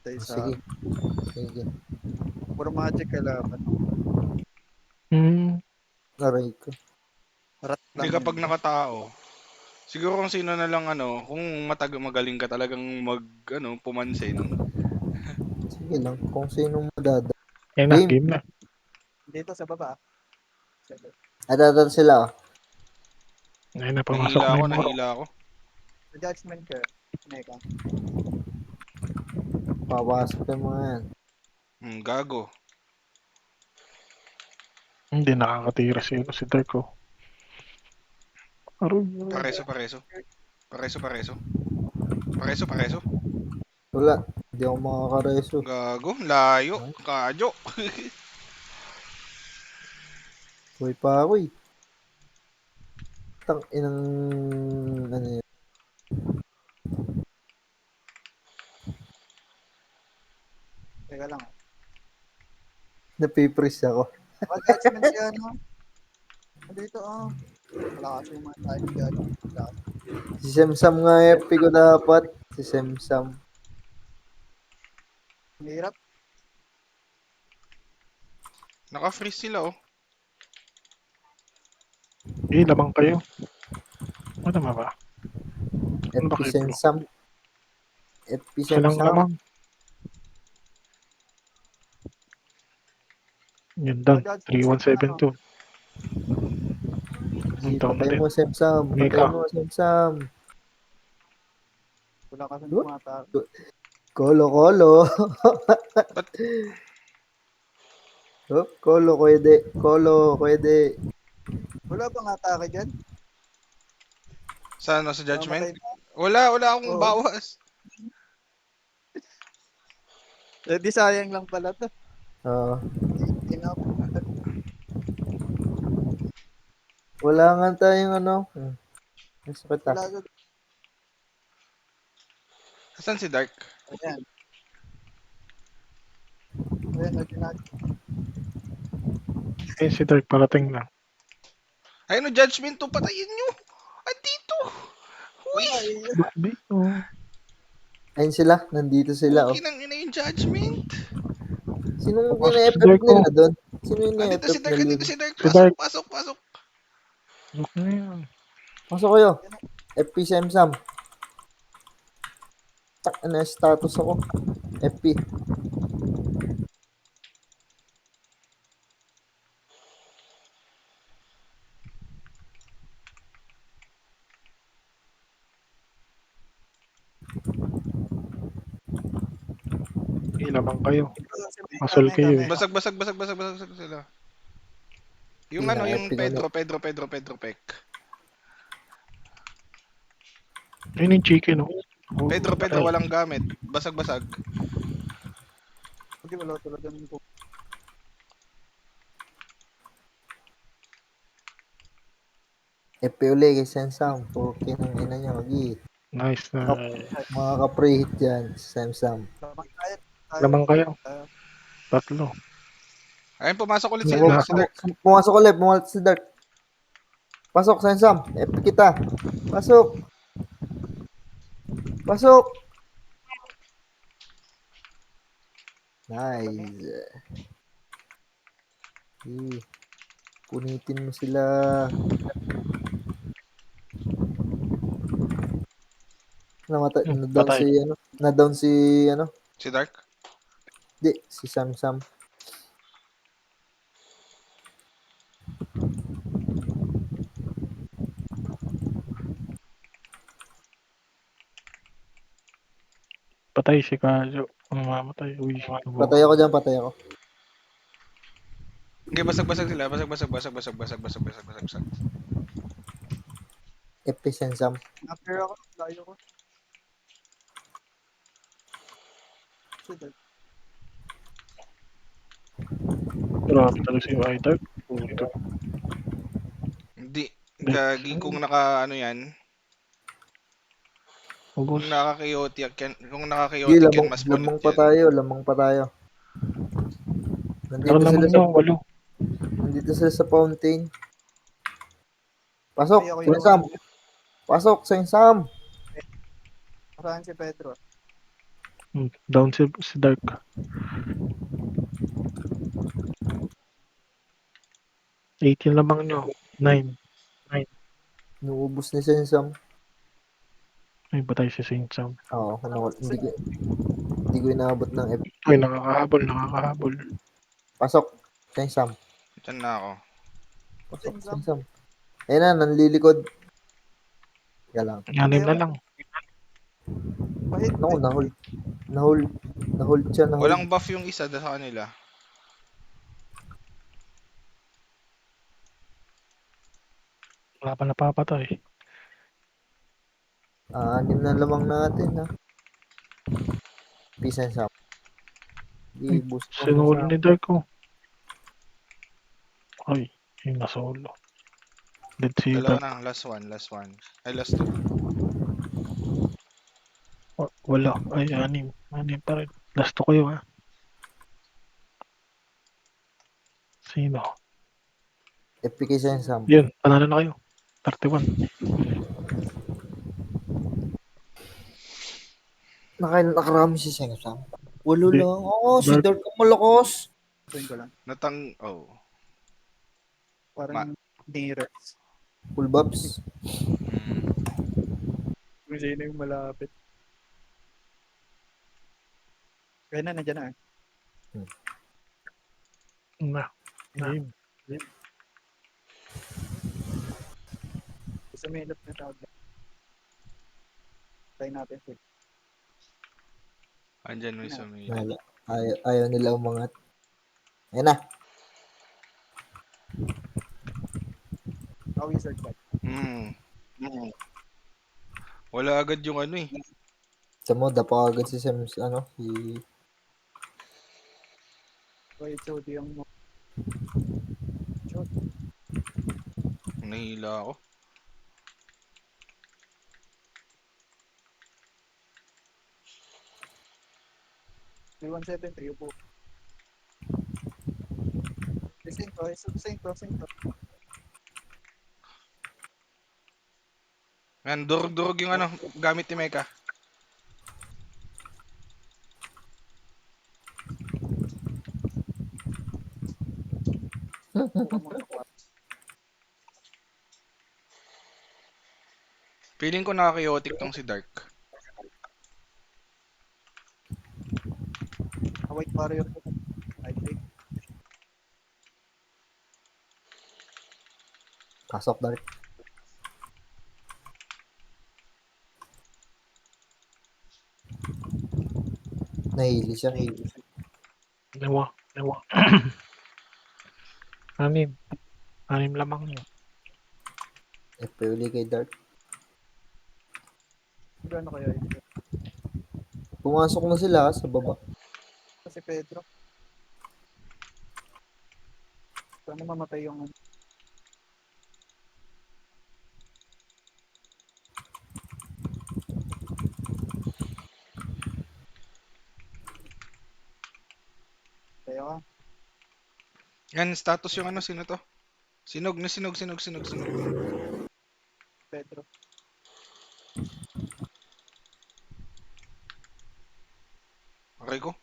patay sa Sige. Sige. puro magic kalaban. Aray ko. Rat Hindi lang kapag yun. nakatao. Siguro kung sino na lang kung magaling ka talagang pumansin. Sige lang. Kung sino madada. Ayun na, Game. game na. Dito sa baba. Adada sila. Ayun na, pumasok na yung muro. Nahila ako. Sa judgment ka. Mega. Papasok yung mga yan. Gago. Hindi nakakatira si Darko. Aroy. Pareso. Pareso. Wala. Hindi ako makakareso. Gago, layo. Kadyo. Uy pa ako eh. Tang inang ano yun. Teka lang. Napipris ako. Judgment siya, no? Dito, wala kasi yung mga tayo judgment. Si Semsam nga FP ko dapat. Si Semsam. Hirap. Naka-freeze sila Lamang kayo. Ano ba? Ano ba FP kayo, bro? Semsam. FP Silang Semsam. lamang. Yun doon. 3172. Sige, Ito patay na din. mo Semsam. Patay Mika. mo Semsam. Wala kasi What? mga tao. Kolo. Oh, Kolo, pwede. Wala bang atake dyan? sa judgment. Mamatay na. Wala akong Oo. bawas. Di sayang lang pala to. Oo. Enough. Wala nga tayong ano. Sakit Wala ka. Saan si Dark? Ayan. Lagyan natin. Ayun si Dark parating na. Ayun, judgment to, patayin nyo. Andito. Uy. Bukbi. Oh. Ayun sila. Nandito sila. Oh. Okay nang ina yung judgment. Sinong Papasok si ina-FF Darko. nila doon? Sino yung Andito ina-FF si Dark, nila andito doon? si Dark. Si Dark. Pasok. Look na yan. Pasok kayo. FP Semsam. Tak na status ako. FP. Lamang kayo. Mega, Masol kayo eh. mega. Basag sila. Yung Hindi na, yung FP ko na. Pedro Peck. Ayun yung chicken oh. Pedro, Patay. walang gamit. Basag. Hindi wala talaga ng FP uli kay Semsam. Okay ng ina niya. Magi. Nice na. Mga ka-pre-hit dyan. Semsam. lamang tayo. Lamang kayo. Tatlo. Ayun, pumasok ulit Ano na? si Dark. Pumasok ulit. Pumasok si Dark. Pasok, Semsam. FP kita. Pasok. Nice. Punitin mo sila. Namatay. Na-down Patay. si ano. Na-down si ano. Si Dark. Di. Si Samsam. Patay si Kajo. Kung mamatay. Uy. Patay ako dyan. Patay ako. Okay, basag sila. Basag. FP Samsam. After ako, layo ko. Grabe talaga si Dark. Puto. Hindi. Gagi kung yan. Ubus. Kung nakaka-chaotic Sige, yan, mas pulot lamang pa yan. tayo. Lamang pa tayo. Ano naman nyo? Walo. Nandito sila sa fountain. Pasok. Ay, ako Kuya Sam. Pasok. Sam. Saan si Pedro? Down si Dark. Eight yung lamang nyo. 9. Nuubos ni Sensam. Ay, patay si Saint Sam. Oo, hindi ko inaabot ng F. Ay, nakakahabol. Pasok. Sensam. Diyan na ako. Pasok, Sensam. Sensam. Ayun na, nanlilikod. Teka lang. 6 na lang. Pahit. Naku, nahold siya, nahold. Walang buff yung isa sa kanila. Wala pa napapatay. Anim na lamang natin, ha. Peace and Sam. Ay, I-boost mo sinolo sa... ni Dark ko. Ay, yung nasolo. Dead si Dalawa Dark. na. Last one. Ay, last two. Wala. Ay, 6. 6 pa rin. Last to kayo, ha. Sino? FPK Sensam. Yun, panalo na kayo. 31. Nakarami si Sensam. Walo Hindi. lang. Oo, si Dark. Dark ang malakas. Tuwing ko lang. Oh. Parang nearest. Full buffs. Mm. Kung sino yung malapit. Kaya na, nandiyan na. Game. Sumilip na tawag. Try natin. Andyan may sumili. Wala. Ayaw nila umangat. Ayun na. Wizard ba? Wala agad yung ano eh. Sa mo, dapa agad si Sam, si... Wait, so di yung... Nahila ako. May 173 po. Same to. Yan, durog-durog yung ano, gamit ni Mecha. Feeling ko nakaka-chaotic tong si Dark. White warrior po. I think. Pasok, Dark. Nahili siya. Lewa. 6. 6 lamang nyo. FP uli kay Dark. Gano'n kaya yun? Pumasok na sila sa baba. Kasi Pedro. Sana mamatay yung... Kaya ka. Yan, status yung ano, sino to? Sinog. Pedro. Okay ko.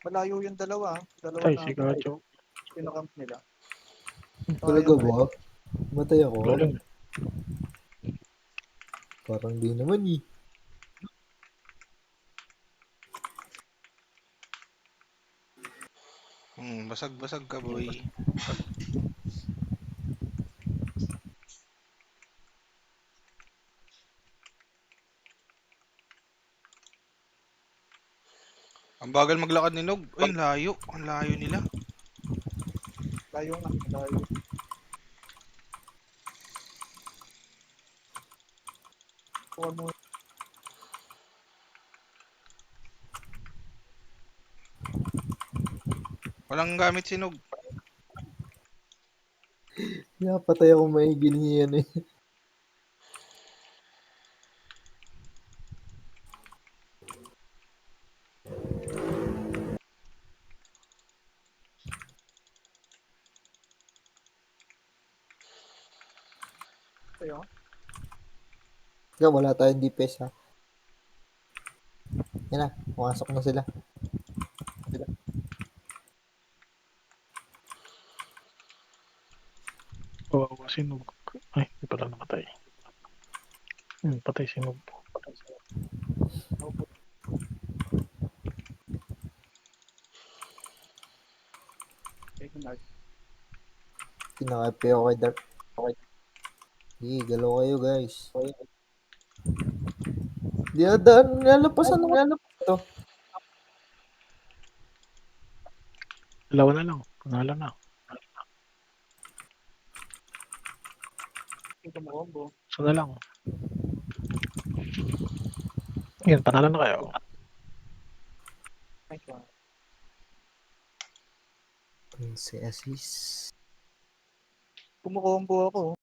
Malayo yung dalawa. Dalawa Patay na si Gajo. pinakamp nila. Talaga ba? Matay ako. Galing. Parang di naman eh. Basag ka, boy. Ang bagal maglakad ni Nog. Ay, layo. Ang layo nila. Layo na. Layo. Kuha mo. Walang gamit si Nog. Patay ako maigi niyan eh. Kaya Kaya wala tayong DPS ha. Yan na, pumasok na sila. Kawawa si Noob. Ay, hindi pala namatay. Patay si Noob. Pinaka-FP ako kay Dark. Sige, galaw kayo guys. Dinadaan, nilalapasan naman. Ito. Dalawa na lang. Panalo na. Isa na lang. Yan, panalo na kayo. Si assist. Kumukombo ako.